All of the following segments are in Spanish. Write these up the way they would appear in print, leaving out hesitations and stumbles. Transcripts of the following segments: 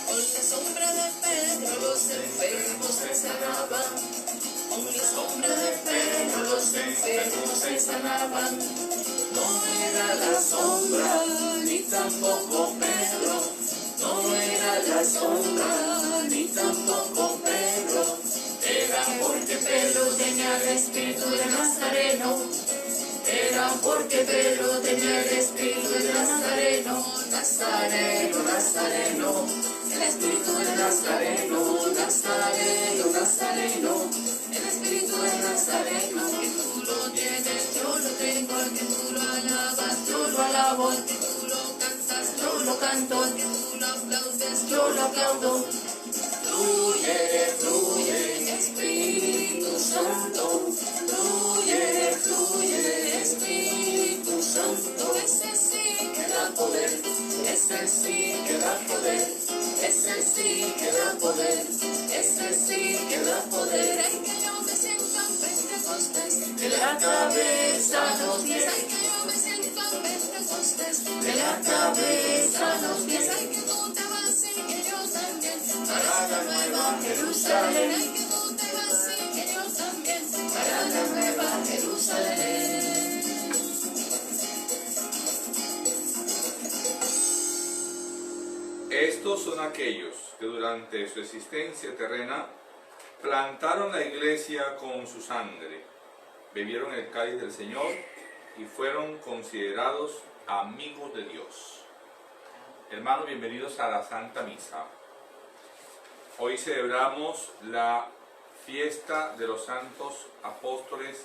Con la sombra de Pedro los enfermos se sanaban. Con la sombra de Pedro los enfermos se sanaban. No era la sombra, ni tampoco Pedro. No era la sombra, ni tampoco Pedro. Era porque Pedro tenía el espíritu de Nazareno. Era porque Pedro tenía el espíritu de Nazareno. Nazareno, Nazareno. El espíritu de Nazareno, Nazareno, Nazareno. El espíritu de Nazareno. Que tú lo tienes, yo lo tengo. Que tú lo alabas, yo lo alabo. Que tú lo cantas, yo lo canto. Que tú lo aplaudes, yo lo aplaudo. Fluye, fluye, Espíritu Santo. Fluye, fluye, Espíritu Santo. Ese sí que da poder. Ese sí que da poder. Ese sí que da poder. Ese sí que da poder. Ay, que yo me siento en Pentecostés. De la cabeza a los pies. Ay, que yo me siento en Pentecostés. De la cabeza a los pies. Ay, que tú te vas y que yo también. Para la nueva Jerusalén. Ay, que tú te vas y que yo también. Para la nueva Jerusalén. Estos son aquellos que durante su existencia terrena plantaron la iglesia con su sangre, bebieron el cáliz del Señor y fueron considerados amigos de Dios. Hermanos, bienvenidos a la Santa Misa. Hoy celebramos la fiesta de los santos apóstoles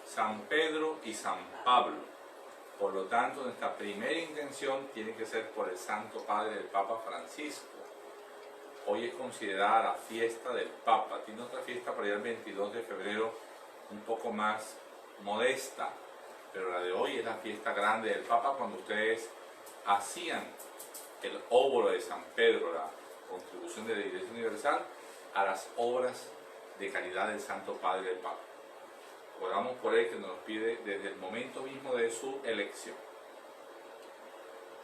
San Pedro y San Pablo. Por lo tanto, nuestra primera intención tiene que ser por el Santo Padre del Papa Francisco. Hoy es considerada la fiesta del Papa. Tiene otra fiesta para el 22 de febrero, un poco más modesta, pero la de hoy es la fiesta grande del Papa, cuando ustedes hacían el óbolo de San Pedro, la contribución de la Iglesia Universal, a las obras de caridad del Santo Padre del Papa. Oramos por él, que nos pide desde el momento mismo de su elección.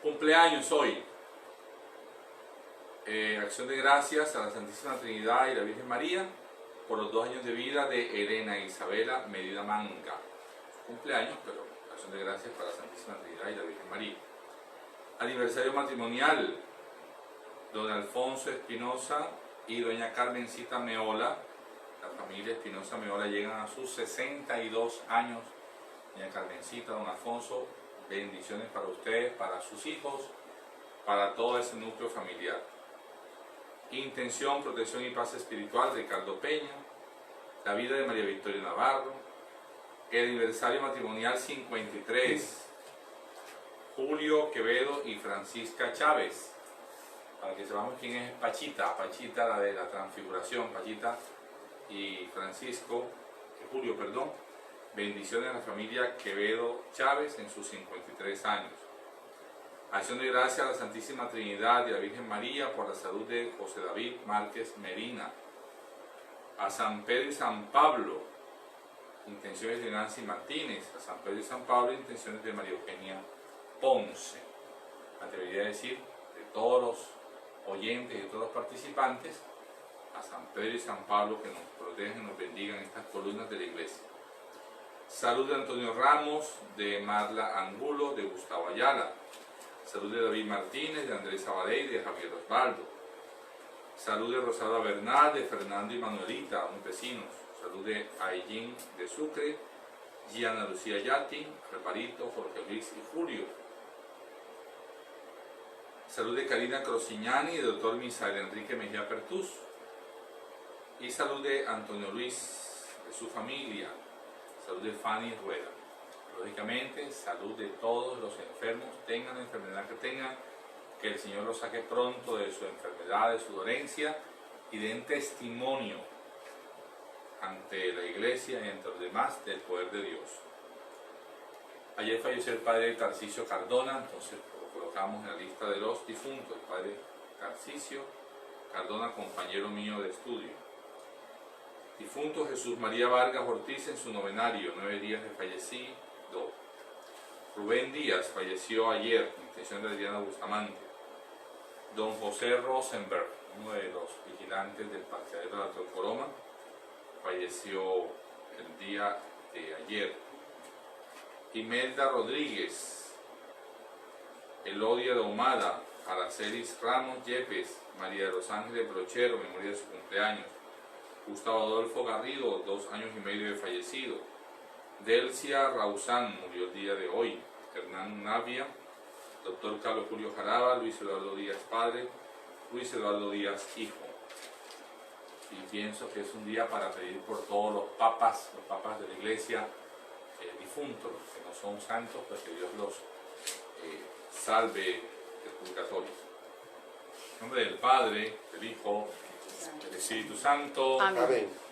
Cumpleaños hoy. Acción de gracias a la Santísima Trinidad y la Virgen María por los 2 años de vida de Elena Isabela Medina Manga. Cumpleaños, pero acción de gracias para la Santísima Trinidad y la Virgen María. Aniversario matrimonial. Don Alfonso Espinosa y doña Carmencita Meola. La familia Espinosa Meola llegan a sus 62 años. Doña Carmencita, don Alfonso, bendiciones para ustedes, para sus hijos, para todo ese núcleo familiar. Intención, protección y paz espiritual, Ricardo Peña. La vida de María Victoria Navarro. El aniversario matrimonial 53, Julio Quevedo y Francisca Chávez. Para que sepamos quién es Pachita, Pachita la de la Transfiguración, Pachita y Francisco, Julio, perdón. Bendiciones a la familia Quevedo Chávez en sus 53 años. Acción de gracias a la Santísima Trinidad y a la Virgen María por la salud de José David Márquez Medina. A San Pedro y San Pablo, intenciones de Nancy Martínez. A San Pedro y San Pablo, intenciones de María Eugenia Ponce. Me atrevería a decir, de todos los oyentes y de todos los participantes, a San Pedro y San Pablo, que nos protegen y nos bendigan estas columnas de la iglesia. Salud de Antonio Ramos, de Marla Angulo, de Gustavo Ayala. Salud de David Martínez, de Andrés Abadey, de Javier Osvaldo. Salud de Rosada Bernal, de Fernando y Manuelita, unos vecinos. Salud de Aillín de Sucre, Gianna Lucía Yati, Reparito, Jorge Luis y Julio. Salud de Karina Crocignani, del doctor Misael Enrique Mejía Pertús. Y salud de Antonio Luis, de su familia. Salud de Fanny Rueda. Lógicamente, salud de todos los enfermos, tengan la enfermedad que tengan, que el Señor los saque pronto de su enfermedad, de su dolencia, y den testimonio ante la iglesia y ante los demás del poder de Dios. Ayer falleció el padre Tarcisio Cardona, entonces lo colocamos en la lista de los difuntos, el padre Tarcisio Cardona, compañero mío de estudio. Difunto Jesús María Vargas Ortiz en su novenario, 9 días de fallecido. Rubén Díaz falleció ayer, intención de Adriana Bustamante. Don José Rosenberg, uno de los vigilantes del parqueadero de la Tocoroma, falleció el día de ayer. Imelda Rodríguez, Elodia Domada, Aracelis Ramos Yepes, María de los Ángeles Brochero, memoria de su cumpleaños. Gustavo Adolfo Garrido, 2 años y medio de fallecido. Delcia Rausán, murió el día de hoy. Hernán Navia, doctor Carlos Julio Jaraba, Luis Eduardo Díaz padre, Luis Eduardo Díaz hijo. Y pienso que es un día para pedir por todos los papas de la iglesia difuntos, los que no son santos, pues que Dios los salve del purgatorio. En nombre del Padre, del Hijo, del Espíritu Santo. Amén.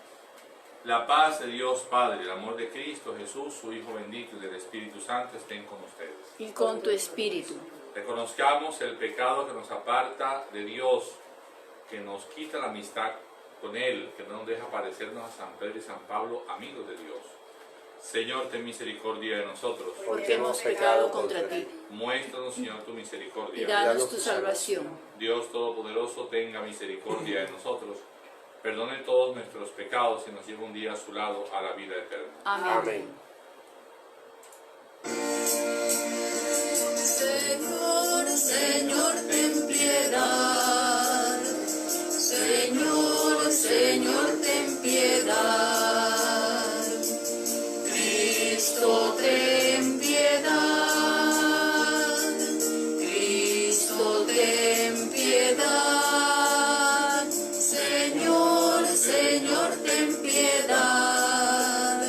La paz de Dios Padre, el amor de Cristo Jesús, su Hijo bendito, y del Espíritu Santo estén con ustedes. Y con tu espíritu. Reconozcamos el pecado que nos aparta de Dios, que nos quita la amistad con Él, que no nos deja parecernos a San Pedro y San Pablo, amigos de Dios. Señor, ten misericordia de nosotros. Porque hemos pecado contra ti. Muéstranos, Señor, tu misericordia. Y danos tu salvación. Dios Todopoderoso, tenga misericordia de nosotros. Perdone todos nuestros pecados y nos lleve un día a su lado a la vida eterna. Amén. Señor, Señor, ten piedad. Señor, Señor, ten piedad. Cristo, ten piedad. Cristo, ten piedad. Señor, Señor, ten piedad.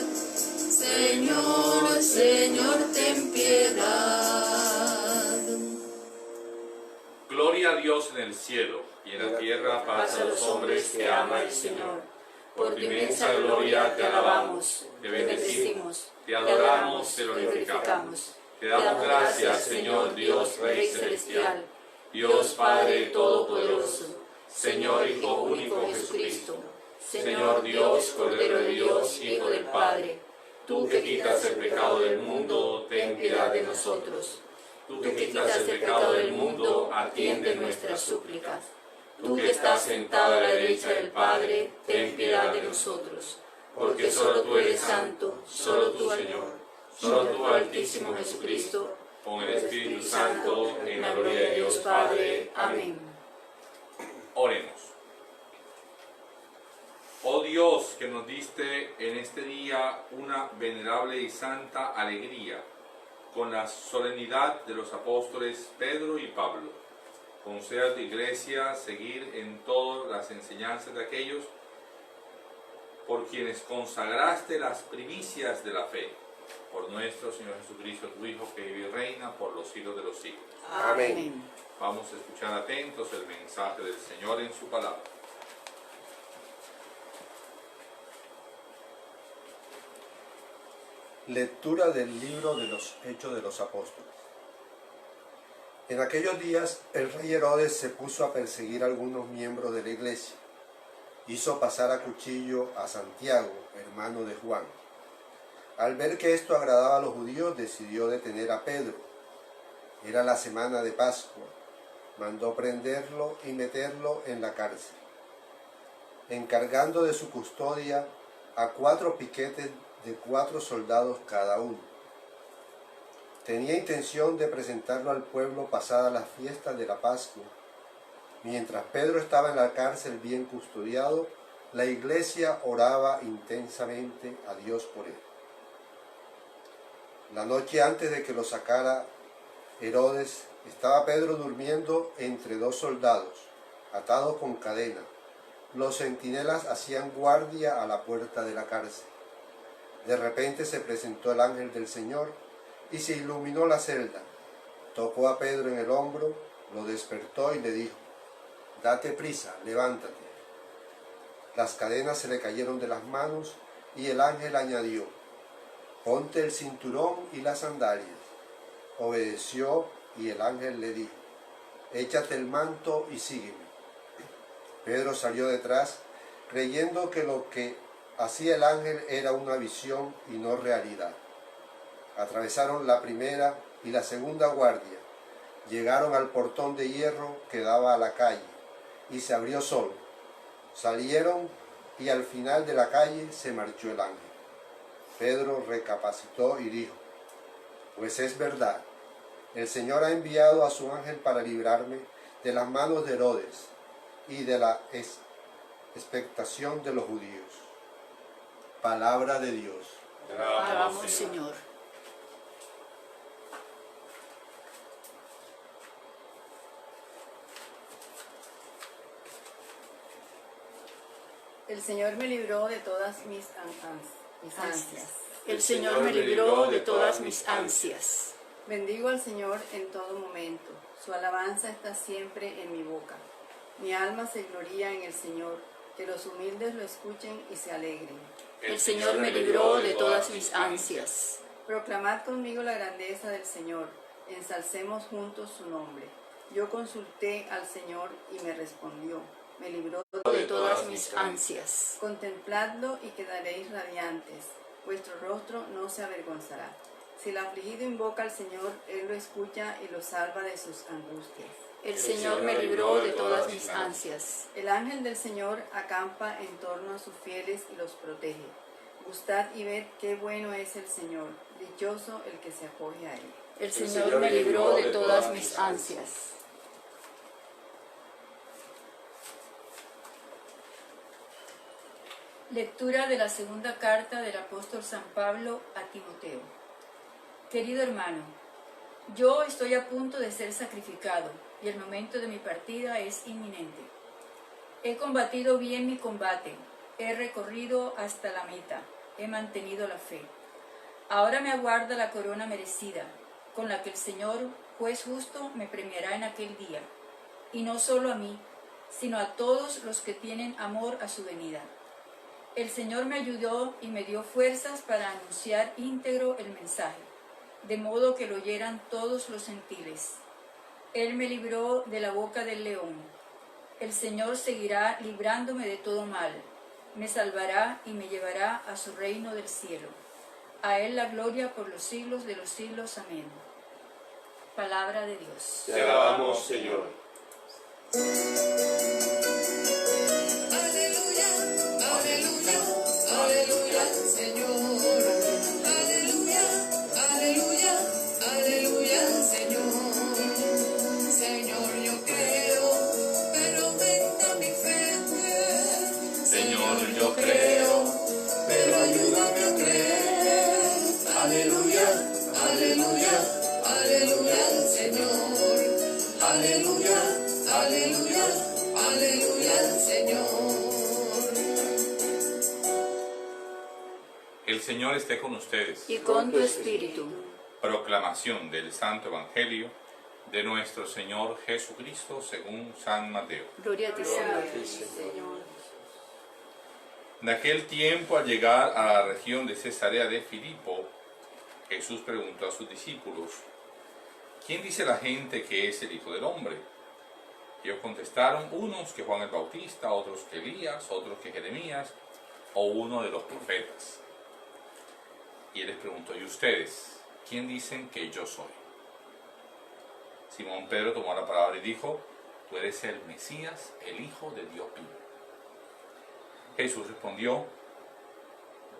Señor, Señor, ten piedad. Gloria a Dios en el cielo y en la tierra paz a los hombres que ama el Señor. Por tu inmensa gloria te alabamos, te bendecimos, te adoramos, te glorificamos. Te damos gracias, Señor Dios Rey Celestial, Dios Padre Todopoderoso, Señor Hijo único Jesucristo, Señor Dios, Cordero de Dios, Hijo del Padre. Tú que quitas el pecado del mundo, ten piedad de nosotros. Tú que quitas el pecado del mundo, atiende nuestras súplicas. Tú que estás sentado a la derecha del Padre, ten piedad de nosotros. Porque solo tú eres santo, solo tú, Señor, solo tú, Altísimo Jesucristo, con el Espíritu Santo, en la gloria de Dios Padre. Amén. Oremos. Oh Dios, que nos diste en este día una venerable y santa alegría, con la solemnidad de los apóstoles Pedro y Pablo, conceda a tu iglesia seguir en todas las enseñanzas de aquellos por quienes consagraste las primicias de la fe, por nuestro Señor Jesucristo, tu Hijo, que vive y reina por los siglos de los siglos. Amén. Vamos a escuchar atentos el mensaje del Señor en su palabra. Lectura del libro de los Hechos de los Apóstoles. En aquellos días el rey Herodes se puso a perseguir a algunos miembros de la iglesia. Hizo pasar a cuchillo a Santiago, hermano de Juan. Al ver que esto agradaba a los judíos, decidió detener a Pedro. Era la semana de Pascua. Mandó prenderlo y meterlo en la cárcel, encargando de su custodia a 4 piquetes de 4 soldados cada uno. Tenía intención de presentarlo al pueblo pasada la fiesta de la Pascua. Mientras Pedro estaba en la cárcel bien custodiado, la iglesia oraba intensamente a Dios por él. La noche antes de que lo sacara Herodes, estaba Pedro durmiendo entre 2 soldados, atados con cadena. Los centinelas hacían guardia a la puerta de la cárcel. De repente se presentó el ángel del Señor y se iluminó la celda. Tocó a Pedro en el hombro, lo despertó y le dijo: «Date prisa, levántate». Las cadenas se le cayeron de las manos y el ángel añadió: «Ponte el cinturón y las sandalias». Obedeció y el ángel le dijo: «Échate el manto y sígueme». Pedro salió detrás, creyendo que lo que hacía el ángel era una visión y no realidad. Atravesaron la primera y la segunda guardia. Llegaron al portón de hierro que daba a la calle, y se abrió solo. Salieron y al final de la calle se marchó el ángel. Pedro recapacitó y dijo: pues es verdad, el Señor ha enviado a su ángel para librarme de las manos de Herodes y de la expectación de los judíos. Palabra de Dios. Te Alabamos, Señor. El Señor me libró de todas mis ansias. El Señor me libró de todas mis ansias. Bendigo al Señor en todo momento. Su alabanza está siempre en mi boca. Mi alma se gloría en el Señor. Que los humildes lo escuchen y se alegren. El Señor me libró de todas mis ansias. Proclamad conmigo la grandeza del Señor. Ensalcemos juntos su nombre. Yo consulté al Señor y me respondió. Me libró De todas mis ansias. Contempladlo y quedaréis radiantes. Vuestro rostro no se avergonzará. Si el afligido invoca al Señor, Él lo escucha y lo salva de sus angustias. El Señor me libró de todas mis ansias. El ángel del Señor acampa en torno a sus fieles y los protege. Gustad y ved qué bueno es el Señor. Dichoso el que se acoge a Él. El Señor me libró de todas mis ansias. Lectura de la segunda carta del apóstol San Pablo a Timoteo. Querido hermano, yo estoy a punto de ser sacrificado y el momento de mi partida es inminente. He combatido bien mi combate, he recorrido hasta la meta, he mantenido la fe. Ahora me aguarda la corona merecida, con la que el Señor, juez justo, me premiará en aquel día, y no solo a mí, sino a todos los que tienen amor a su venida. El Señor me ayudó y me dio fuerzas para anunciar íntegro el mensaje, de modo que lo oyeran todos los gentiles. Él me libró de la boca del león. El Señor seguirá librándome de todo mal. Me salvará y me llevará a su reino del cielo. A Él la gloria por los siglos de los siglos. Amén. Palabra de Dios. Te alabamos, Señor. Aleluya, aleluya, aleluya, Señor. Aleluya, aleluya, aleluya, Señor. Señor, yo creo, pero aumenta mi fe. Señor, yo creo, pero ayúdame a creer. Aleluya, aleluya, Aleluya, Señor. Aleluya, aleluya, aleluya, Señor. El Señor esté con ustedes. Y con tu espíritu. Proclamación del Santo Evangelio de nuestro Señor Jesucristo según San Mateo. Gloria a ti, Señor. En aquel tiempo, al llegar a la región de Cesarea de Filipo, Jesús preguntó a sus discípulos: ¿quién dice la gente que es el Hijo del Hombre? Ellos contestaron: unos que Juan el Bautista, otros que Elías, otros que Jeremías, o uno de los profetas. Y él les preguntó: ¿y ustedes? ¿Quién dicen que yo soy? Simón Pedro tomó la palabra y dijo: tú eres el Mesías, el Hijo de Dios vivo. Jesús respondió: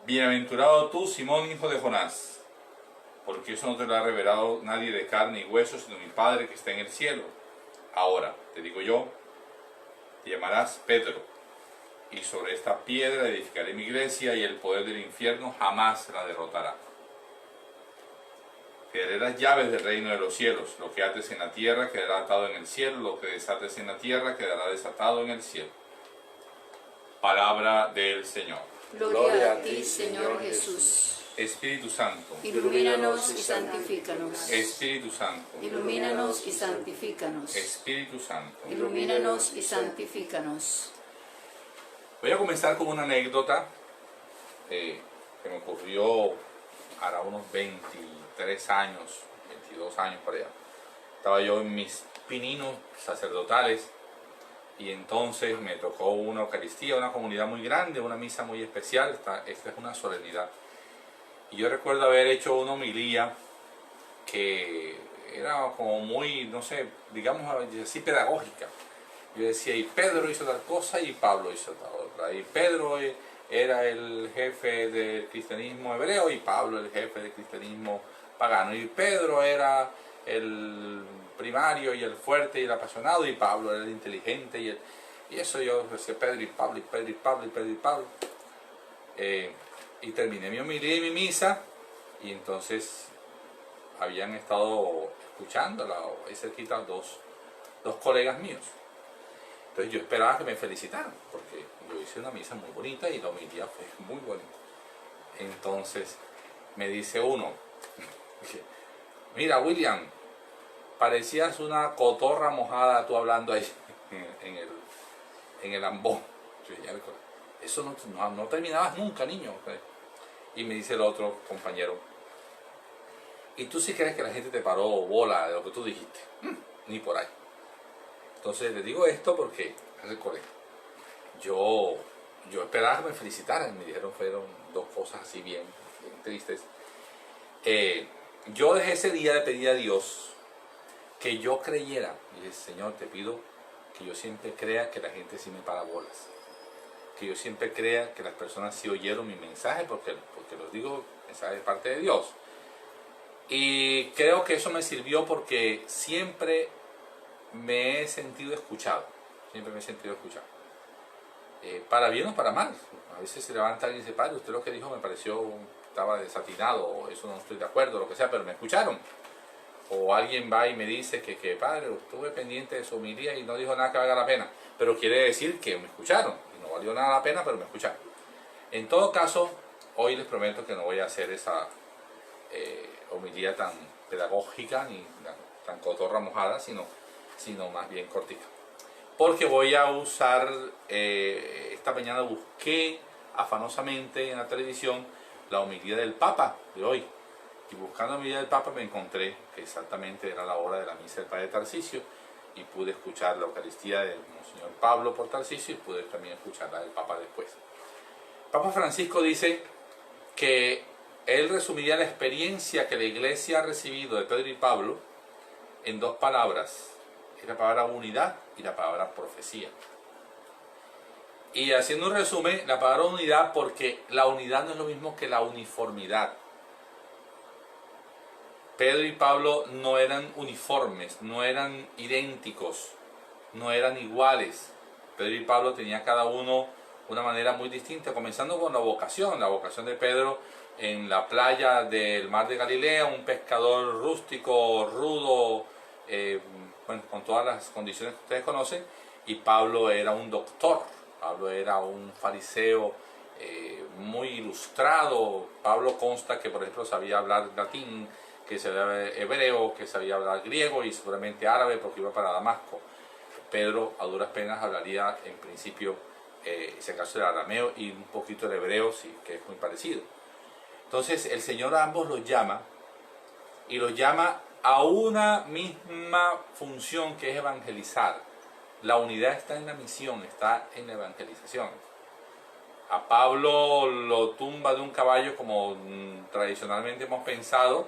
bienaventurado tú, Simón, hijo de Jonás, porque eso no te lo ha revelado nadie de carne y hueso, sino mi Padre que está en el cielo. Ahora, te digo yo, te llamarás Pedro, y sobre esta piedra edificaré mi iglesia, y el poder del infierno jamás la derrotará. Te daré las llaves del reino de los cielos. Lo que ates en la tierra quedará atado en el cielo, lo que desates en la tierra quedará desatado en el cielo. Palabra del Señor. Gloria a ti, Señor Jesús. Espíritu Santo, Ilumínanos y santifícanos. Espíritu Santo, Ilumínanos y santifícanos. Espíritu Santo. Ilumínanos y santifícanos. Voy a comenzar con una anécdota que me ocurrió hará unos 23 años, 22 años por allá. Estaba yo en mis pininos sacerdotales y entonces me tocó una Eucaristía, una comunidad muy grande, una misa muy especial. Esta es una solemnidad. Y yo recuerdo haber hecho una homilía que era como muy, no sé, digamos así pedagógica. Yo decía, y Pedro hizo tal cosa y Pablo hizo tal otra. Y Pedro era el jefe del cristianismo hebreo y Pablo el jefe del cristianismo pagano. Y Pedro era el primario y el fuerte y el apasionado y Pablo era el inteligente y eso yo decía Pedro y Pablo y Pedro y Pablo y Pedro y Pablo. Y terminé mi homilía y mi misa y entonces habían estado escuchándola ahí cerquita dos colegas míos. Entonces yo esperaba que me felicitaran porque yo hice una misa muy bonita y la homilía fue muy bonita. Entonces me dice uno, mira William, parecías una cotorra mojada tú hablando ahí en el ambón. Yo dije, eso no terminabas nunca, niño. Y me dice el otro compañero, ¿y tú sí crees que la gente te paró bola de lo que tú dijiste? Ni por ahí. Entonces les digo esto porque, recuerden, yo esperaba que me felicitaran, me dijeron, fueron dos cosas así bien tristes. Yo desde ese día le pedí a Dios que yo creyera, y dije, Señor, te pido que yo siempre crea que la gente sí me para bolas, que yo siempre crea que las personas sí oyeron mi mensaje, porque los digo, mensaje de parte de Dios. Y creo que eso me sirvió porque siempre me he sentido escuchado, para bien o para mal. A veces se levanta alguien y dice, padre, usted lo que dijo me pareció, estaba desatinado, o eso no estoy de acuerdo, lo que sea, pero me escucharon. O alguien va y me dice que padre, estuve pendiente de su homilía y no dijo nada que valga la pena, pero quiere decir que me escucharon, y no valió nada la pena, pero me escucharon. En todo caso, hoy les prometo que no voy a hacer esa homilía tan pedagógica ni tan cotorra mojada, sino más bien cortita. Porque voy a usar, esta mañana busqué afanosamente en la televisión la homilía del Papa de hoy. Y buscando la homilía del Papa me encontré que exactamente era la hora de la misa del Padre Tarcisio y pude escuchar la Eucaristía del Monseñor Pablo por Tarcisio y pude también escuchar la del Papa después. Papa Francisco dice que él resumiría la experiencia que la Iglesia ha recibido de Pedro y Pablo en dos palabras. Es la palabra unidad y la palabra profecía. Y haciendo un resumen, la palabra unidad, porque la unidad no es lo mismo que la uniformidad. Pedro y Pablo no eran uniformes, no eran idénticos, no eran iguales. Pedro y Pablo tenían cada uno una manera muy distinta, comenzando con la vocación de Pedro en la playa del mar de Galilea, un pescador rústico, rudo, con todas las condiciones que ustedes conocen, y Pablo era un doctor, Pablo era un fariseo muy ilustrado. Pablo consta que, por ejemplo, sabía hablar latín, que sabía hablar hebreo, que sabía hablar griego y seguramente árabe porque iba para Damasco. Pedro a duras penas hablaría en principio, si acaso el arameo y un poquito el hebreo, sí, que es muy parecido. Entonces el Señor a ambos los llama y los llama a una misma función que es evangelizar. La unidad está en la misión, está en la evangelización. A Pablo lo tumba de un caballo como tradicionalmente hemos pensado,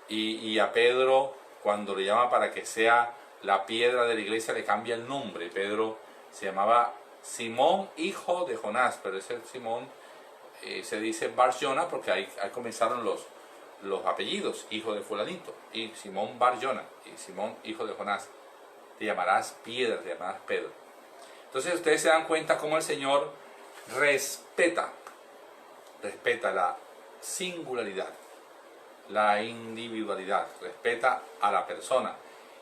y a Pedro, cuando le llama para que sea la piedra de la iglesia, le cambia el nombre. Pedro se llamaba Simón, hijo de Jonás, pero ese Simón se dice Bar Jonah porque ahí comenzaron los apellidos, hijo de fulanito, y Simón Bar Jonah, y Simón, hijo de Jonás. Te llamarás piedra, te llamarás Pedro. Entonces ustedes se dan cuenta cómo el Señor respeta la singularidad, la individualidad, respeta a la persona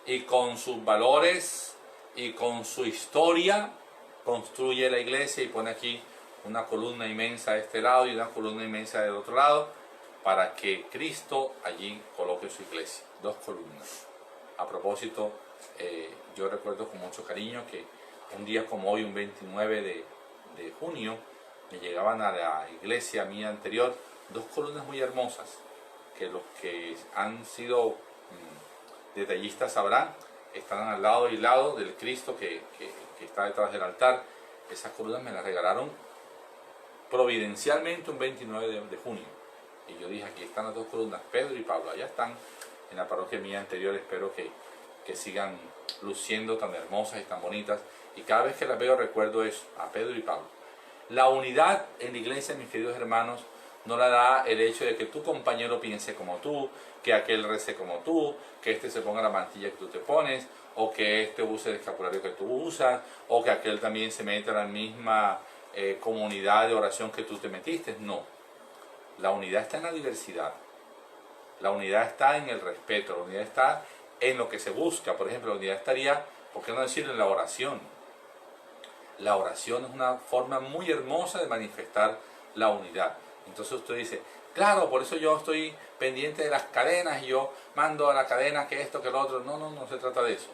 y con sus valores y con su historia construye la iglesia y pone aquí una columna inmensa de este lado y una columna inmensa del otro lado para que Cristo allí coloque su iglesia, dos columnas. A propósito, yo recuerdo con mucho cariño que un día como hoy, un 29 de junio, me llegaban a la iglesia mía anterior dos columnas muy hermosas, que los que han sido detallistas sabrán, están al lado y lado del Cristo que está detrás del altar. Esas columnas me las regalaron providencialmente un 29 de junio. Y yo dije, aquí están las dos columnas, Pedro y Pablo, allá están en la parroquia mía anterior, espero que sigan luciendo tan hermosas y tan bonitas. Y cada vez que las veo recuerdo eso, a Pedro y Pablo. La unidad en la iglesia, mis queridos hermanos, no la da el hecho de que tu compañero piense como tú, que aquel rece como tú, que este se ponga la mantilla que tú te pones, o que este use el escapulario que tú usas, o que aquel también se meta en la misma comunidad de oración que tú te metiste. No. La unidad está en la diversidad. La unidad está en el respeto, la unidad está en lo que se busca. Por ejemplo, la unidad estaría, ¿por qué no decir en la oración? La oración es una forma muy hermosa de manifestar la unidad. Entonces usted dice, claro, por eso yo estoy pendiente de las cadenas y yo mando a la cadena que esto, que lo otro. No, no se trata de eso.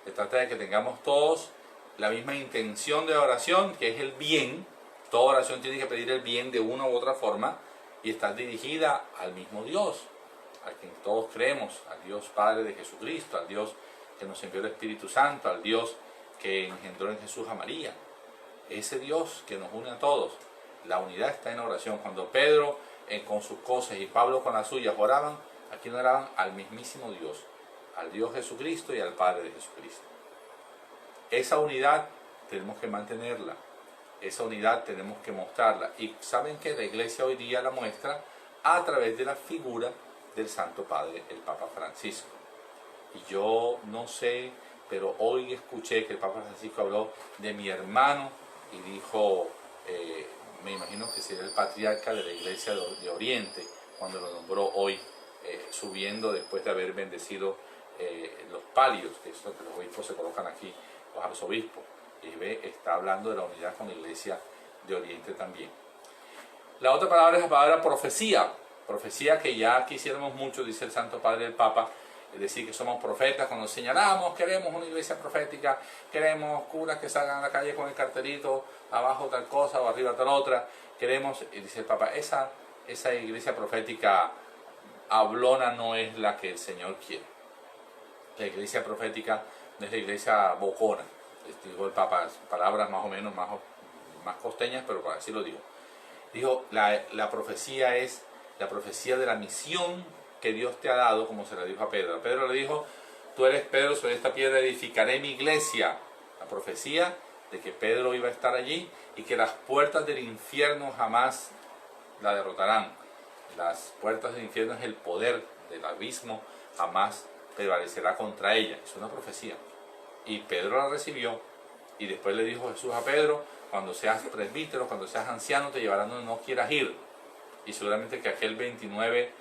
Se trata de que tengamos todos la misma intención de oración, que es el bien. Toda oración tiene que pedir el bien de una u otra forma y estar dirigida al mismo Dios, al quien todos creemos, al Dios Padre de Jesucristo, al Dios que nos envió el Espíritu Santo, al Dios que engendró en Jesús a María. Ese Dios que nos une a todos. La unidad está en la oración. Cuando Pedro con sus cosas y Pablo con las suyas oraban, aquí no oraban al mismísimo Dios, al Dios Jesucristo y al Padre de Jesucristo. Esa unidad tenemos que mantenerla, esa unidad tenemos que mostrarla. Y saben que la iglesia hoy día la muestra a través de la figura del Santo Padre, el Papa Francisco. Y yo no sé, pero hoy escuché que el Papa Francisco habló de mi hermano y dijo, me imagino que sería el patriarca de la iglesia de Oriente, cuando lo nombró hoy, subiendo después de haber bendecido los palios, que es lo que los obispos se colocan aquí, los arzobispos. Y ve, está hablando de la unidad con la iglesia de Oriente también. La otra palabra es la palabra profecía. Profecía que ya quisiéramos mucho, dice el Santo Padre el Papa, es decir, que somos profetas cuando señalamos, queremos una iglesia profética, queremos curas que salgan a la calle con el cartelito, abajo tal cosa o arriba tal otra, queremos, y dice el Papa, esa iglesia profética hablona no es la que el Señor quiere. La iglesia profética no es la iglesia bocona, dijo el Papa, palabras más o menos más costeñas, pero para así lo digo. Dijo, la profecía es la profecía de la misión que Dios te ha dado, como se le dijo a Pedro. A Pedro le dijo, tú eres Pedro, sobre esta piedra edificaré mi iglesia. La profecía de que Pedro iba a estar allí y que las puertas del infierno jamás la derrotarán. Las puertas del infierno es el poder del abismo, jamás prevalecerá contra ella. Es una profecía. Y Pedro la recibió y después le dijo Jesús a Pedro, cuando seas presbítero, cuando seas anciano, te llevarán donde no quieras ir. Y seguramente que aquel 29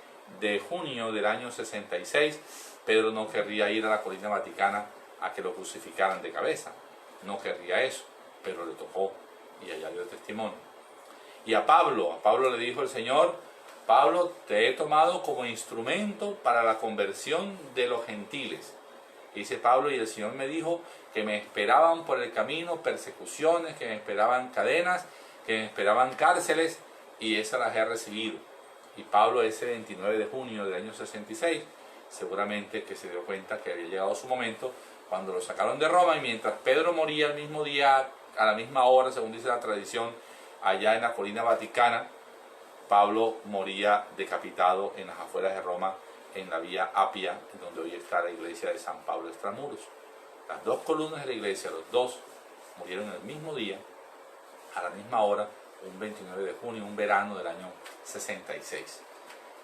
de junio del año 66, Pedro no querría ir a la colina vaticana a que lo crucificaran de cabeza. No querría eso, pero le tocó y allá dio testimonio. Y a Pablo le dijo el Señor, Pablo, te he tomado como instrumento para la conversión de los gentiles. Y dice Pablo, y el Señor me dijo que me esperaban por el camino persecuciones, que me esperaban cadenas, que me esperaban cárceles, y esas las he recibido. Y Pablo ese 29 de junio del año 66, seguramente que se dio cuenta que había llegado su momento, cuando lo sacaron de Roma, y mientras Pedro moría el mismo día, a la misma hora, según dice la tradición, allá en la colina vaticana, Pablo moría decapitado en las afueras de Roma, en la vía Apia, donde hoy está la iglesia de San Pablo Extramuros. Las dos columnas de la iglesia, los dos, murieron el mismo día, a la misma hora, un 29 de junio, un verano del año 66.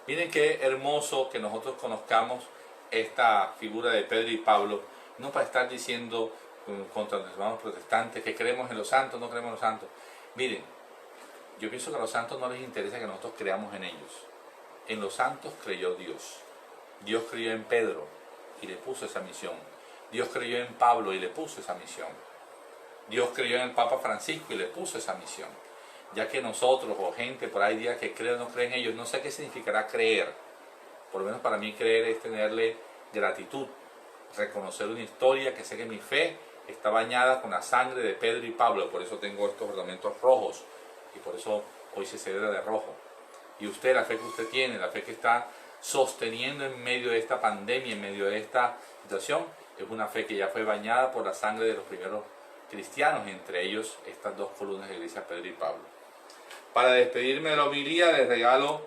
Miren qué hermoso que nosotros conozcamos esta figura de Pedro y Pablo, no para estar diciendo contra los hermanos protestantes que creemos en los santos, no creemos en los santos. Miren, yo pienso que a los santos no les interesa que nosotros creamos en ellos. En los santos creyó Dios. Dios creyó en Pedro y le puso esa misión. Dios creyó en Pablo y le puso esa misión. Dios creyó en el Papa Francisco y le puso esa misión. Ya que nosotros o gente por ahí diga que cree o no cree en ellos, no sé qué significará creer. Por lo menos para mí creer es tenerle gratitud, reconocer una historia, que sé que mi fe está bañada con la sangre de Pedro y Pablo, por eso tengo estos ornamentos rojos y por eso hoy se celebra de rojo. Y usted, la fe que usted tiene, la fe que está sosteniendo en medio de esta pandemia, en medio de esta situación, es una fe que ya fue bañada por la sangre de los primeros cristianos, entre ellos estas dos columnas de la iglesia, Pedro y Pablo. Para despedirme de la homilía les regalo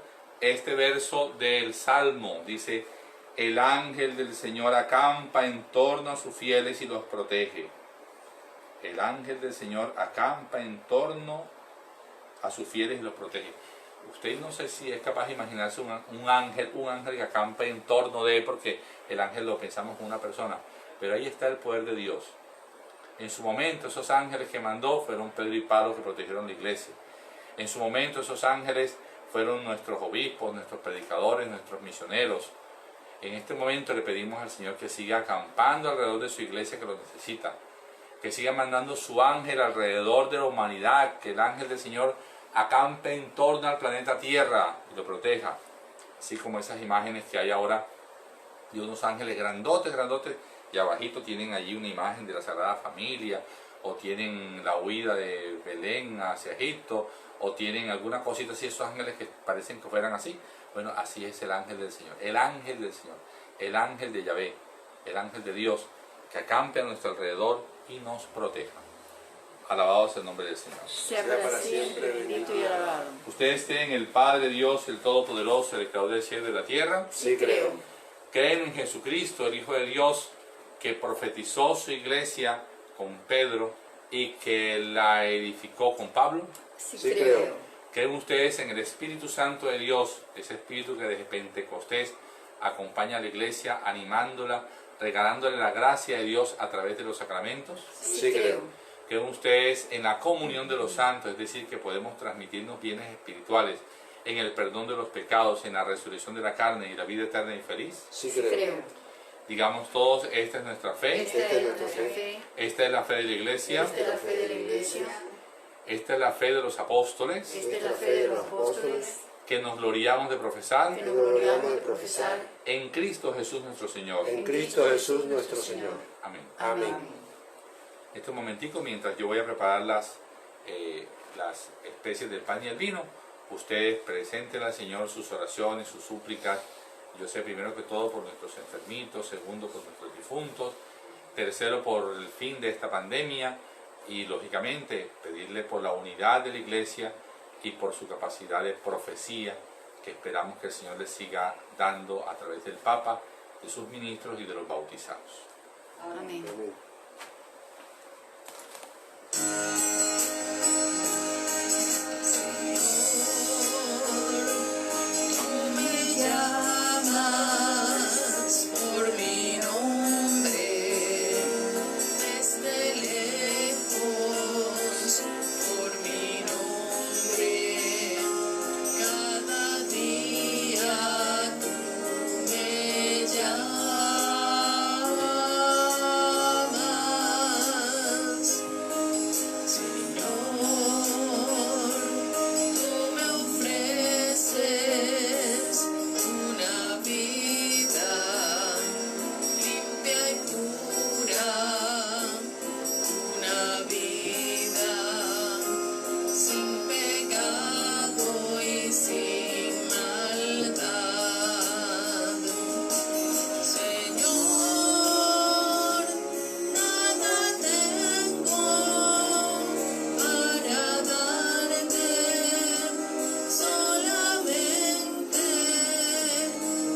este verso del Salmo. Dice, el ángel del Señor acampa en torno a sus fieles y los protege. El ángel del Señor acampa en torno a sus fieles y los protege. Usted no sé si es capaz de imaginarse un ángel que acampa en torno de él, porque el ángel lo pensamos como una persona, pero ahí está el poder de Dios. En su momento esos ángeles que mandó fueron Pedro y Pablo, que protegieron la iglesia. En su momento esos ángeles fueron nuestros obispos, nuestros predicadores, nuestros misioneros. En este momento le pedimos al Señor que siga acampando alrededor de su iglesia que lo necesita, que siga mandando su ángel alrededor de la humanidad, que el ángel del Señor acampe en torno al planeta Tierra y lo proteja. Así como esas imágenes que hay ahora de unos ángeles grandotes, y abajito tienen allí una imagen de la Sagrada Familia, o tienen la huida de Belén hacia Egipto, o tienen alguna cosita así, esos ángeles que parecen que fueran así. Bueno, así es el ángel del Señor, el ángel del Señor, el ángel de Yahvé, el ángel de Dios, que acampe a nuestro alrededor y nos proteja. Alabado sea el nombre del Señor. Sea para siempre bendito y alabado. Ustedes creen en el Padre Dios, el Todopoderoso, el Creador del cielo y de la tierra. Sí creo. Creen en Jesucristo, el Hijo de Dios, que profetizó su iglesia con Pedro y que la edificó con Pablo. Sí creo. ¿Creen ustedes en el Espíritu Santo de Dios, ese Espíritu que desde Pentecostés acompaña a la iglesia, animándola, regalándole la gracia de Dios a través de los sacramentos? Sí creo. ¿Creen ustedes en la comunión de los santos, es decir, que podemos transmitirnos bienes espirituales, en el perdón de los pecados, en la resurrección de la carne y la vida eterna y feliz? Sí creo. Digamos todos, esta es nuestra fe, Esta es nuestra fe. esta es la fe de la iglesia, Esta es la fe de la iglesia. esta es la fe de los apóstoles, Esta es la fe de los apóstoles. que nos gloriamos de profesar, Que nos gloriamos de profesar. en Cristo Jesús nuestro Señor. En Cristo Jesús nuestro Señor. Amén. Amén. Este momentico, mientras yo voy a preparar las especies del pan y el vino, ustedes presenten al Señor sus oraciones, sus súplicas. Yo sé, primero que todo por nuestros enfermitos, segundo por nuestros difuntos, tercero por el fin de esta pandemia y lógicamente pedirle por la unidad de la iglesia y por su capacidad de profecía, que esperamos que el Señor les siga dando a través del Papa, de sus ministros y de los bautizados. Amén. Amén. Tú me llamas por mi nombre, desde lejos, por mi nombre, cada día tú me llamas, Señor. Tú me ofreces una vida limpia y pura, una vida sin pecado y sin maldad. Señor, nada tengo para darte, solamente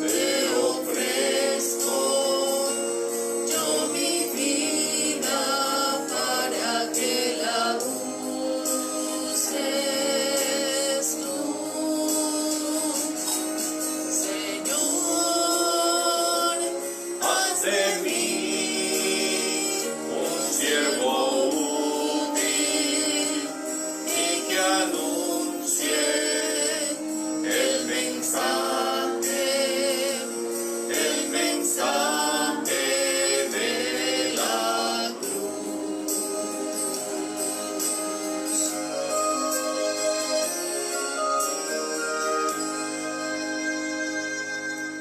te ofrezco yo mi vida para que la uses tú. Señor, haz de mí un siervo útil y que anuncie el mensaje de la cruz.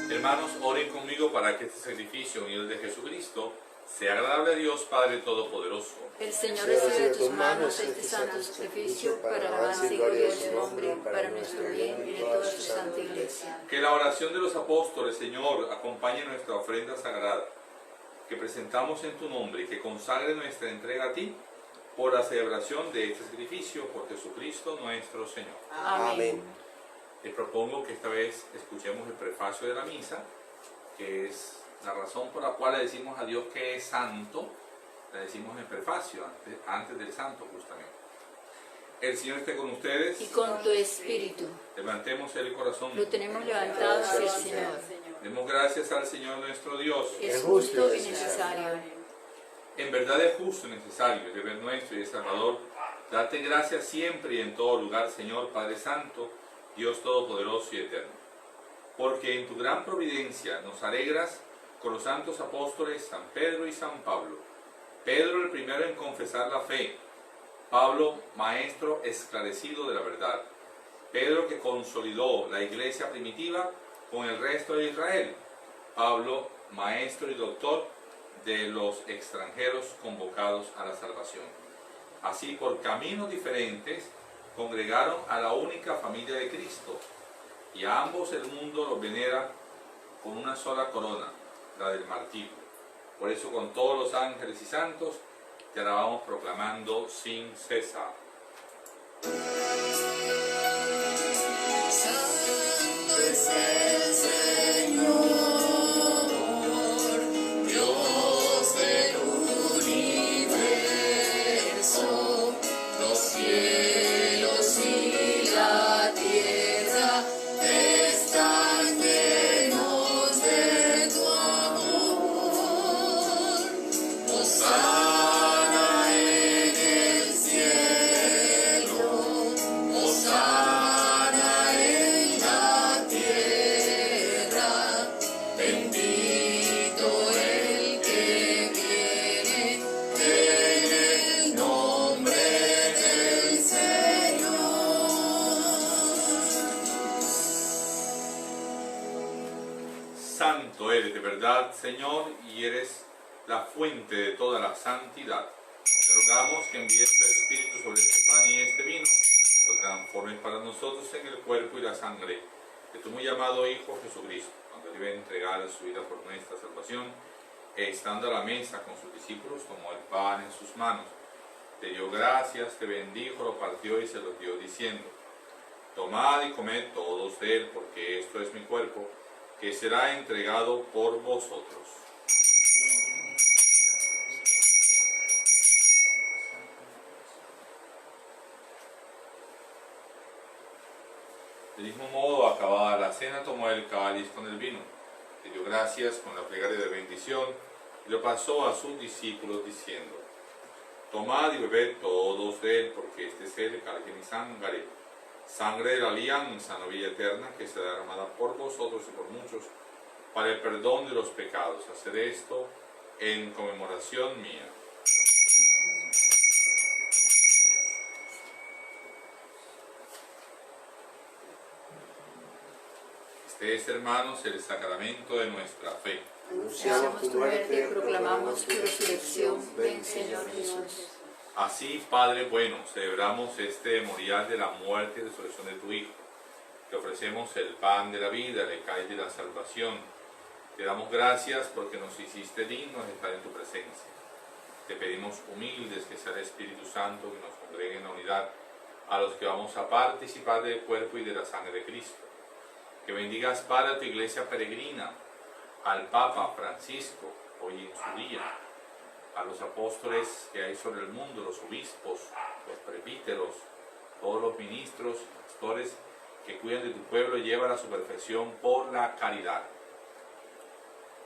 Hermanos, oren conmigo para que este sacrificio unido de Jesucristo sea agradable a Dios Padre Todopoderoso. El Señor recibe de tus manos este santo sacrificio para alabanza y gloria de su nombre, para nuestro bien y de toda su santa iglesia. Que la oración de los apóstoles, Señor, acompañe nuestra ofrenda sagrada, que presentamos en tu nombre y que consagre nuestra entrega a ti por la celebración de este sacrificio por Jesucristo nuestro Señor. Amén. Les propongo que esta vez escuchemos el prefacio de la misa, que es la razón por la cual le decimos a Dios que es santo, la decimos en el prefacio, antes del santo justamente. El Señor esté con ustedes. Y con tu espíritu. Levantemos el corazón. Lo tenemos levantado hacia el Señor. Demos gracias al Señor nuestro Dios. Es justo y necesario. En verdad es justo y necesario, deber nuestro y de Salvador, darte gracias siempre y en todo lugar, Señor Padre Santo, Dios Todopoderoso y Eterno. Porque en tu gran providencia nos alegras con los santos apóstoles San Pedro y San Pablo. Pedro el primero en confesar la fe, Pablo maestro esclarecido de la verdad, Pedro que consolidó la iglesia primitiva con el resto de Israel, Pablo maestro y doctor de los extranjeros convocados a la salvación. Así por caminos diferentes congregaron a la única familia de Cristo, y a ambos el mundo los venera con una sola corona, la del martirio. Por eso con todos los ángeles y santos te alabamos proclamando sin cesar. Santo es el Señor, Dios del universo, los cielos y la tierra están llenos de tu amor. Hosana en el cielo, hosana en la tierra, bendito el que viene en el nombre del Señor. Santo eres de verdad, Señor, y eres la fuente de toda la santidad. Te rogamos que envíes tu Espíritu sobre este pan y este vino, lo transformes para nosotros en el cuerpo y la sangre de tu muy amado Hijo Jesucristo, cuando Él iba a entregar su vida por nuestra salvación, e estando a la mesa con sus discípulos, tomó el pan en sus manos, te dio gracias, te bendijo, lo partió y se lo dio diciendo: tomad y comed todos de él, porque esto es mi cuerpo, que será entregado por vosotros. Del mismo modo, acabada la cena, tomó el cáliz con el vino, le dio gracias con la plegaria de bendición y lo pasó a sus discípulos diciendo: tomad y bebed todos de él, porque este es el cáliz de mi sangre, sangre de la alianza, novia eterna, que será derramada por vosotros y por muchos para el perdón de los pecados. Haced esto en conmemoración mía. Este es, hermanos, el sacramento de nuestra fe. Anunciamos tu muerte y proclamamos tu resurrección. Ven, Señor Jesús. Así, Padre bueno, celebramos este memorial de la muerte y resurrección de tu Hijo. Te ofrecemos el pan de la vida, el cáliz de la salvación. Te damos gracias porque nos hiciste dignos de estar en tu presencia. Te pedimos humildes que sea el Espíritu Santo que nos congregue en la unidad a los que vamos a participar del cuerpo y de la sangre de Cristo. Que bendigas, Padre, a tu iglesia peregrina, al Papa Francisco, hoy en su día, a los apóstoles que hay sobre el mundo, los obispos, los presbíteros, todos los ministros, pastores que cuidan de tu pueblo, llevan a su perfección por la caridad.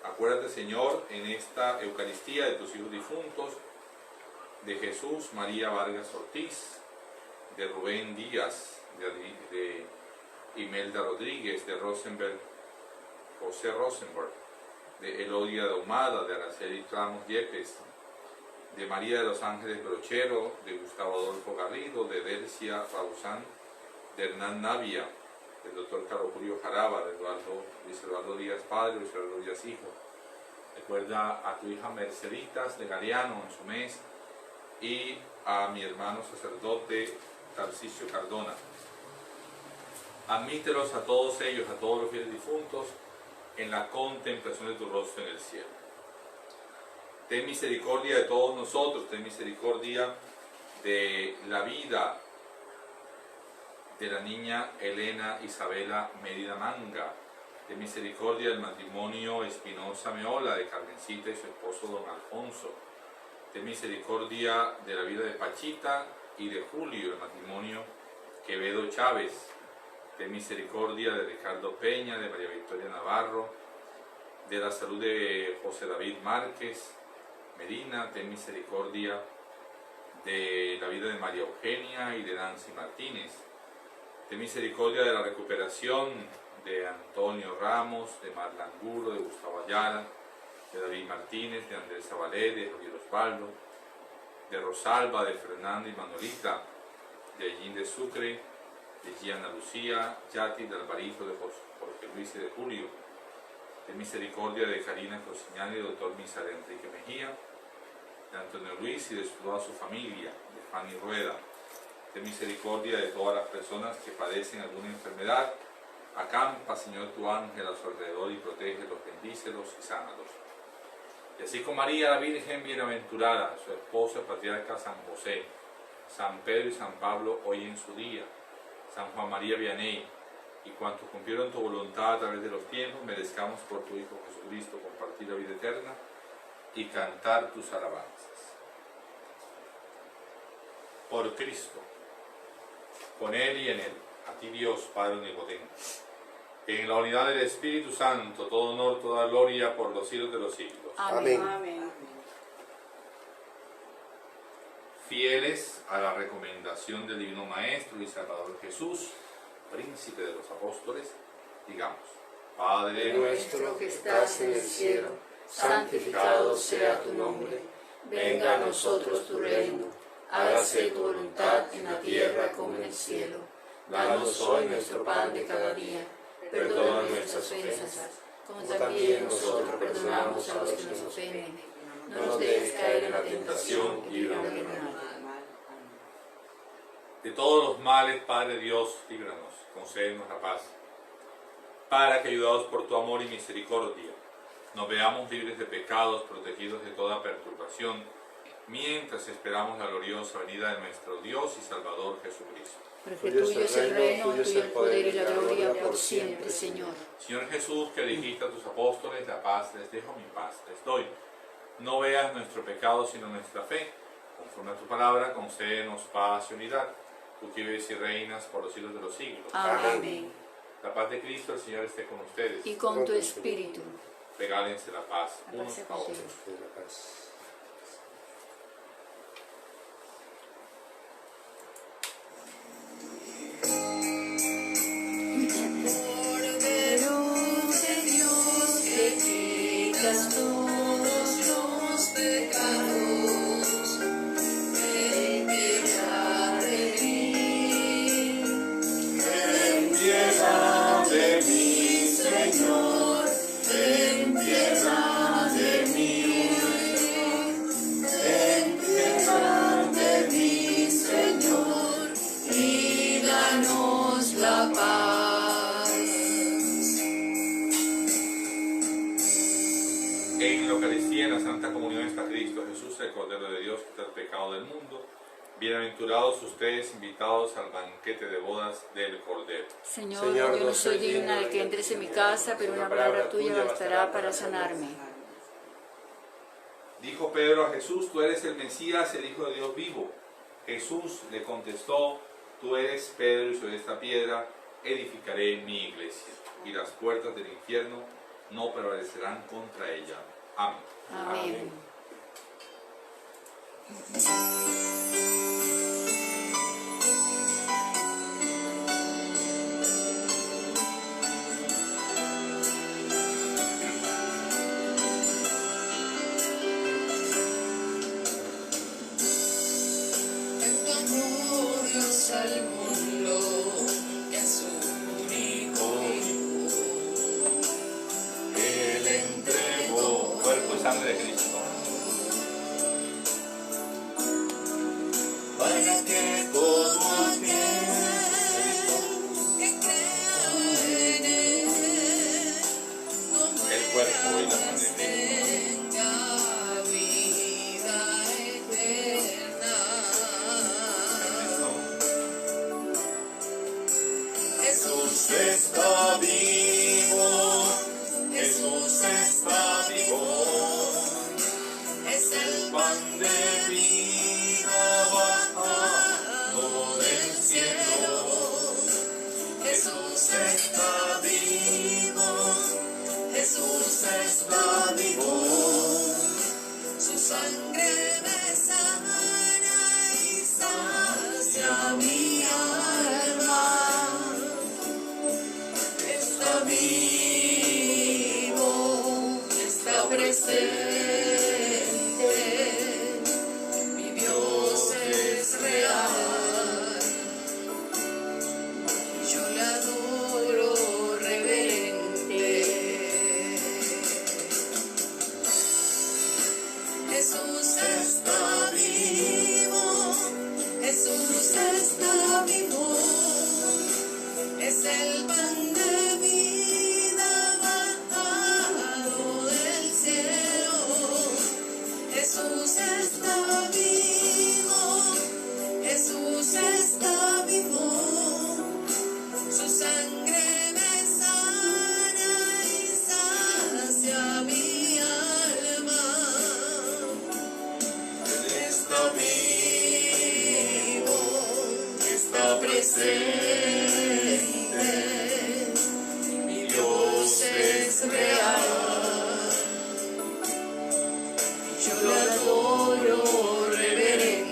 Acuérdate, Señor, en esta Eucaristía de tus hijos difuntos, de Jesús María Vargas Ortiz, de Rubén Díaz, de Imelda Rodríguez, de José Rosenberg, de Elodia Ahumada, de Araceli Ramos Yepes, de María de los Ángeles Brochero, de Gustavo Adolfo Garrido, de Delcia Rausán, de Hernán Navia, del doctor Carlos Julio Jaraba, de Luis Eduardo Díaz Padre, Luis Eduardo Díaz Hijo. Recuerda a tu hija Merceditas de Galeano en su mes, y a mi hermano sacerdote Tarcisio Cardona. Admítelos a todos ellos, a todos los fieles difuntos, en la contemplación de tu rostro en el cielo. Ten misericordia de todos nosotros, ten misericordia de la vida de la niña Elena Isabela Mérida Manga, ten misericordia del matrimonio Espinosa Meola, de Carmencita y su esposo don Alfonso, ten misericordia de la vida de Pachita y de Julio, el matrimonio Quevedo Chávez, ten misericordia de Ricardo Peña, de María Victoria Navarro, de la salud de José David Márquez Medina, ten misericordia de la vida de María Eugenia y de Nancy Martínez, ten misericordia de la recuperación de Antonio Ramos, de Marla Angulo, de Gustavo Ayala, de David Martínez, de Andrés Zabalé, de Javier Osvaldo, de Rosalba, de Fernando y Manuelita, de Allín de Sucre, de Gianna Lucía, Yati, de Alvarito, de Jorge Luis y de Julio, de misericordia de Karina Cosiñán y del doctor Misael Enrique Mejía, de Antonio Luis y de toda su familia, de Fanny Rueda, de misericordia de todas las personas que padecen alguna enfermedad. Acampa, Señor, tu ángel a su alrededor y protégelos, bendícelos y sánalos. Y así con María, la Virgen bienaventurada, su esposo, el patriarca San José, San Pedro y San Pablo, hoy en su día, San Juan María Vianney, y cuantos cumplieron tu voluntad a través de los tiempos, merezcamos por tu Hijo Jesucristo compartir la vida eterna y cantar tus alabanzas. Por Cristo, con Él y en Él, a ti Dios, Padre Omnipotente, en la unidad del Espíritu Santo, todo honor, toda gloria por los siglos de los siglos. Amén. Amén. Fieles a la recomendación del Divino Maestro y Salvador Jesús, Príncipe de los Apóstoles, digamos: Padre Nuestro que estás en el cielo, santificado sea tu nombre. Venga a nosotros tu reino. Hágase tu voluntad en la tierra como en el cielo. Danos hoy nuestro pan de cada día. Perdona nuestras ofensas, como también nosotros perdonamos a los que nos ofenden. No nos dejes caer en la tentación y líbranos del mal. de todos los males, Padre Dios, líbranos, concédenos la paz, para que, ayudados por tu amor y misericordia, nos veamos libres de pecados, protegidos de toda perturbación, mientras esperamos la gloriosa venida de nuestro Dios y Salvador Jesucristo. Porque tuyo es el reino, tuyo el poder y la gloria por siempre, Señor. Señor Jesús, que dijiste a tus apóstoles: la paz les dejo, mi paz les doy. No veas nuestro pecado, sino nuestra fe. Conforme a tu palabra, concédenos paz y unidad. Tú que vives y reinas por los siglos de los siglos. Amén. La paz de Cristo, el Señor, esté con ustedes. Y con tu espíritu. Regálense la paz La unos paz sea a otros. contigo. Cordero de Dios, que quitas todos los pecados, ten piedad de mí. Ten piedad de mí, Señor, ten piedad de mí. Ten piedad de mí, Señor, y danos la paz. En la Eucaristía, en la Santa Comunión, está Cristo Jesús, el Cordero de Dios, que quita el pecado del mundo. Bienaventurados ustedes, invitados al banquete de bodas del Cordero. Señor, yo no soy digna de que entres en mi casa, pero una palabra tuya bastará para sanarme. Dijo Pedro a Jesús: tú eres el Mesías, el Hijo de Dios vivo. Jesús le contestó: tú eres Pedro, y sobre esta piedra edificaré mi iglesia, y las puertas del infierno no prevalecerán contra ella. Amén. Amén. En tu amor, Dios al mundo, y a su único Hijo, Él entregó. Cuerpo y sangre de Cristo. Para que todo aquel que crea en Él no El cuerpo y la sangre de Cristo. tenga vida eterna. presente. Mi Dios es real. Yo le adoro reverente. Jesús está vivo. Jesús está vivo. Es el pan de vida bajado del cielo. Jesús está vivo. Jesús está vivo. Su sangre me sana y sacia mi alma. Él está vivo, está presente. Mi Dios es real. Yo lo adoro reverente.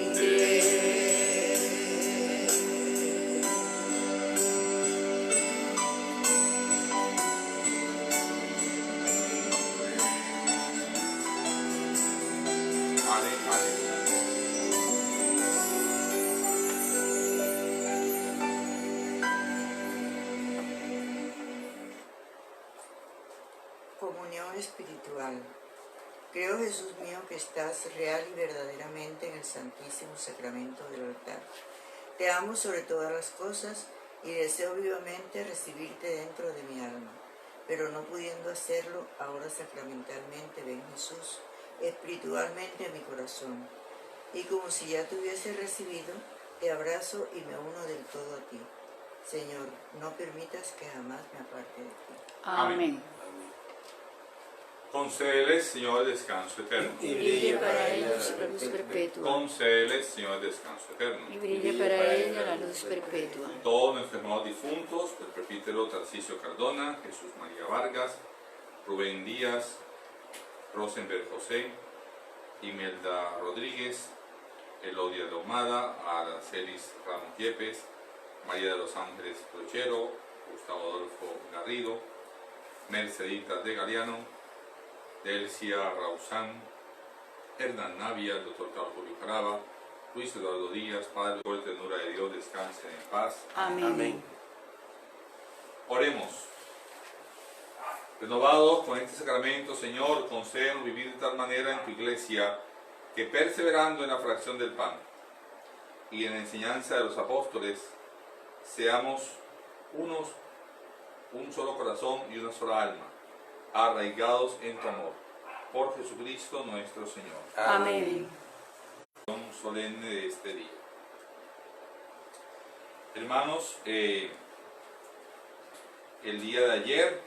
Ale, ale. Comunión espiritual. Creo, Jesús mío, que estás real y verdaderamente en el Santísimo Sacramento del altar. Te amo sobre todas las cosas y deseo vivamente recibirte dentro de mi alma. Pero no pudiendo hacerlo, ahora sacramentalmente ven, Jesús, espiritualmente a mi corazón. Y como si ya te hubiese recibido, te abrazo y me uno del todo a ti. Señor, no permitas que jamás me aparte de ti. Amén. Concédeles, Señor, descanso eterno. Y brille para ellos la luz perpetua. Concédeles, Señor, descanso eterno. Y brille para ella la luz perpetua. Todos nuestros hermanos difuntos, el presbítero Tarcisio Cardona, Jesús María Vargas, Rubén Díaz, Rosenberg José, Imelda Rodríguez, Elodia de Ahumada, Aracelis Ramos Yepes, María de los Ángeles Brochero, Gustavo Adolfo Garrido, Mercedita de Galeano, Delcia Rausán, Hernán Navia, el doctor Carlos Julio Jaraba, Luis Eduardo Díaz, Padre de ternura de Dios, descansen en paz. Amén. Oremos. Renovados con este sacramento, Señor, concédenos vivir de tal manera en tu iglesia que, perseverando en la fracción del pan y en la enseñanza de los apóstoles, seamos un solo corazón y una sola alma, arraigados en tu amor. Por Jesucristo nuestro Señor. Amén. Solemne de este día. Hermanos, el día de ayer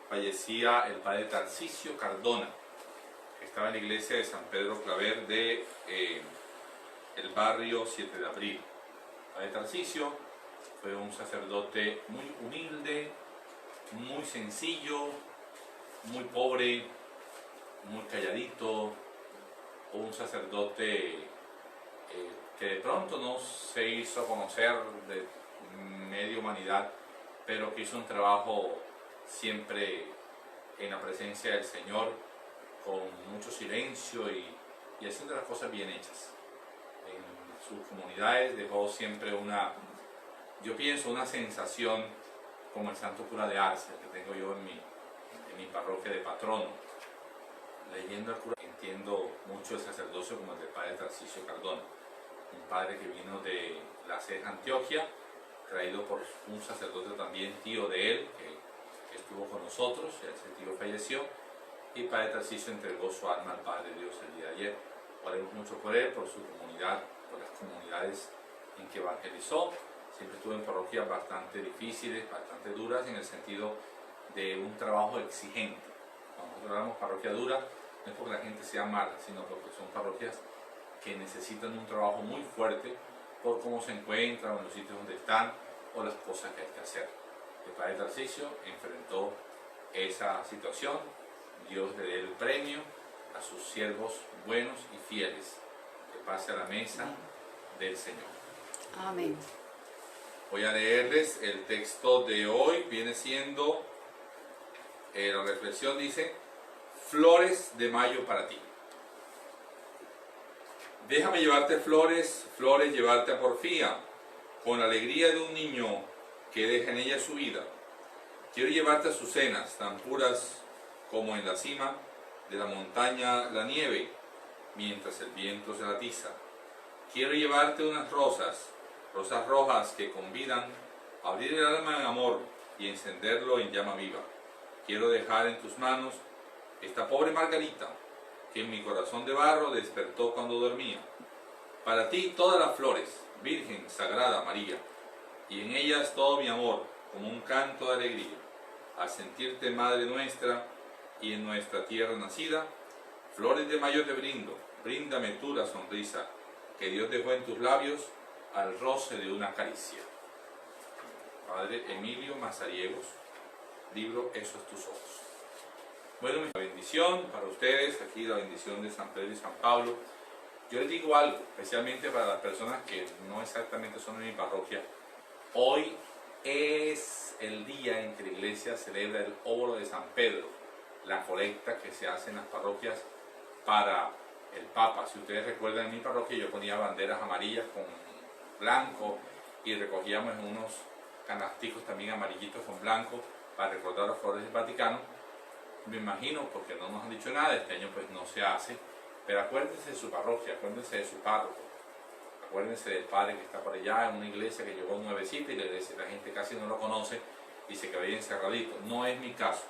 fallecía el padre Tarcisio Cardona, que estaba en la iglesia de San Pedro Claver de el barrio 7 de abril. El padre Tarcisio fue un sacerdote muy humilde, muy sencillo, muy pobre, muy calladito, un sacerdote que de pronto no se hizo conocer de media humanidad, pero que hizo un trabajo siempre en la presencia del Señor, con mucho silencio y haciendo las cosas bien hechas. En sus comunidades dejó siempre una sensación como el santo cura de Arce, que tengo yo en mi parroquia de patrono. Leyendo al cura entiendo mucho el sacerdocio como el del padre Tarcisio Cardona, un padre que vino de la Ceja, Antioquia, traído por un sacerdote también tío de él, que estuvo con nosotros, ese tío falleció, y padre Tarcisio entregó su alma al Padre Dios el día de ayer. Oremos mucho por él, por su comunidad, por las comunidades en que evangelizó. Siempre estuvo en parroquias bastante difíciles, bastante duras, en el sentido de un trabajo exigente. Cuando nosotros hablamos parroquia dura, no es porque la gente sea mala, sino porque son parroquias que necesitan un trabajo muy fuerte por cómo se encuentran, en los sitios donde están, o las cosas que hay que hacer. El padre Tarcisio enfrentó esa situación. Dios le dé el premio a sus siervos buenos y fieles, que pase a la mesa del Señor. Amén. Voy a leerles el texto de hoy, viene siendo, la reflexión dice: flores de mayo para ti. Déjame llevarte flores, flores llevarte a Porfía, con la alegría de un niño que deja en ella su vida. Quiero llevarte azucenas tan puras como en la cima de la montaña la nieve, mientras el viento se la atiza. Quiero llevarte unas rosas, rosas rojas que convidan a abrir el alma en amor y encenderlo en llama viva. Quiero dejar en tus manos esta pobre margarita que en mi corazón de barro despertó cuando dormía. Para ti todas las flores, Virgen Sagrada María, y en ellas todo mi amor, como un canto de alegría. Al sentirte Madre nuestra y en nuestra tierra nacida, flores de mayo te brindo, bríndame tú la sonrisa que Dios dejó en tus labios al roce de una caricia. Padre Emilio Mazariegos, libro Esos tus ojos. Bueno, la bendición para ustedes, aquí la bendición de San Pedro y San Pablo. Yo les digo algo, especialmente para las personas que no exactamente son de mi parroquia. Hoy es el día en que la iglesia celebra el óbolo de San Pedro, la colecta que se hace en las parroquias para el Papa. Si ustedes recuerdan, en mi parroquia yo ponía banderas amarillas con blanco y recogíamos en unos canasticos también amarillitos con blanco para recordar los flores del Vaticano. Me imagino, porque no nos han dicho nada, este año pues no se hace, pero acuérdense de su parroquia, acuérdense de su párroco, acuérdense del padre que está por allá en una iglesia que llegó nuevecita y la gente casi no lo conoce y se queda ahí encerradito. No es mi caso.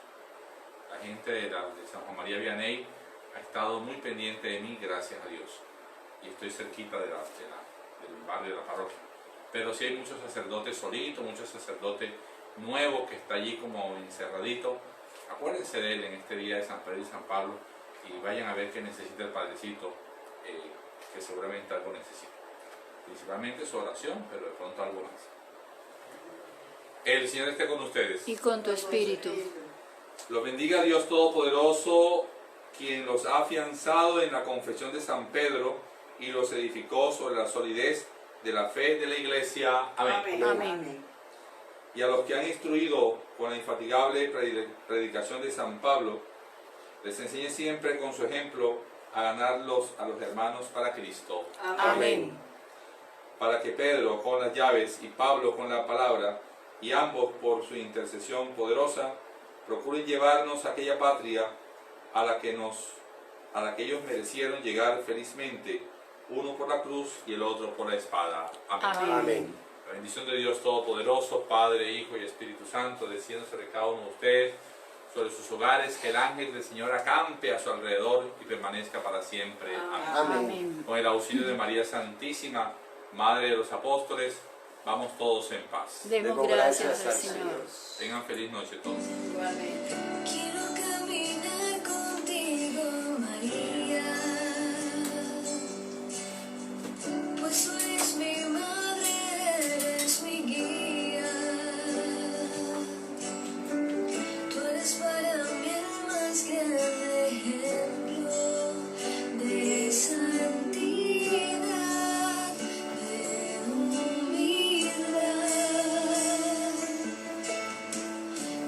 La gente de San Juan María Vianney ha estado muy pendiente de mí, gracias a Dios, y estoy cerquita del barrio de la parroquia. Pero sí hay muchos sacerdotes solitos, muchos sacerdotes nuevos que está allí como encerradito. Acuérdense de él en este día de San Pedro y San Pablo y vayan a ver qué necesita el Padrecito, que seguramente algo necesita. Principalmente su oración, pero de pronto algo más. El Señor esté con ustedes. Y con tu espíritu. Los bendiga Dios Todopoderoso, quien los ha afianzado en la confesión de San Pedro y los edificó sobre la solidez de la fe de la Iglesia. Amén. Amén. Y a los que han instruido con la infatigable predicación de San Pablo, les enseñe siempre con su ejemplo a ganarlos a los hermanos para Cristo. Amén. Para que Pedro con las llaves y Pablo con la palabra, y ambos por su intercesión poderosa, procuren llevarnos a aquella patria a la que ellos merecieron llegar felizmente, uno por la cruz y el otro por la espada. Amén. Amén. La bendición de Dios Todopoderoso, Padre, Hijo y Espíritu Santo, descienda sobre cada uno de ustedes, sobre sus hogares, que el ángel del Señor acampe a su alrededor y permanezca para siempre. Amén. Amén. Con el auxilio de María Santísima, Madre de los Apóstoles, vamos todos en paz. Demos gracias al Señor. Tengan feliz noche todos. Igualmente. Quiero caminar contigo, María, pues tú eres mi madre, eres mi guía. Tú eres para mí el más grande ejemplo de santidad, de humildad.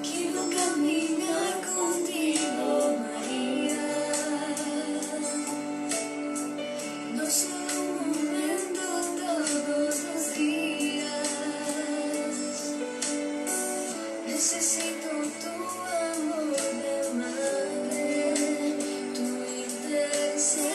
Quiero caminar contigo, María, no solo un momento, todos los días. Necesito tu amor de madre, tu intercesión.